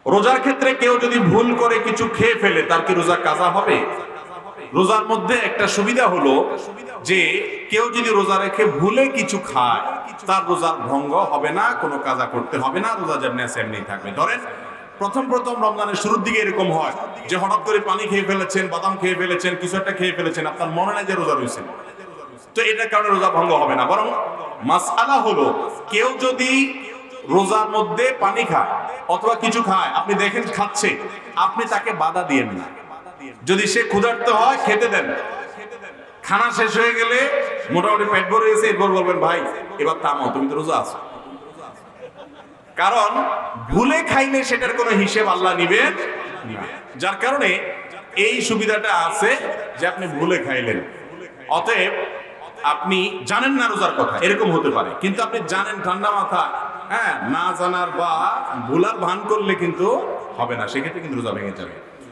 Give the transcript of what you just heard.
রোজার ক্ষেত্রে কেউ যদি ভুল করে কিছু খেয়ে ফেলে তার কি রোজা কাজা হবে? রোজার মধ্যে একটা সুবিধা হলো যে কেউ যদি রোজা রেখে ভুলে কিছু খায় তার রোজার ভঙ্গ হবে না, কোনো কাজা করতে হবে না, রোজা যেমনি আছে এমনি থাকবে। ধরেন প্রথম রমজানের শুরুর দিকে এরকম হয় যে হঠাৎ করে পানি খেয়ে ফেলেছেন, বাদাম খেয়ে ফেলেছেন, কিছু একটা খেয়ে ফেলেছেন, আপনার মনে নাই যে রোজা রয়েছে, তো এটার কারণে রোজা ভঙ্গ হবে না। বরং মাসআলা হলো কেউ যদি রোজার মধ্যে পানি খায় অথবা কিছু খায়, আপনি দেখেন খাচ্ছে, আপনি তাকে বাধা দিয়েন না। যদি সে ক্ষুধার্ত হয় খেতে দেন, খানা শেষ হয়ে গেলে মোটামুটি পেট ভরে গেছে, এরপর বলবেন ভাই এবার থামো, তুমি তো রোজা আছো। কারণ ভুলে খাইলে সেটার কোনো হিসেব আল্লাহ নিবেন না। যার কারণে এই সুবিধাটা আছে যে আপনি ভুলে খাইলেন, অতএব আপনি জানেন না রোজার কথা, এরকম হতে পারে, কিন্তু আপনি জানেন ঠান্ডা মাথা, হ্যাঁ, না জানার বা ভুলার ভান করলে কিন্তু হবে না, সেক্ষেত্রে কিন্তু রোজা ভেঙে যাবে।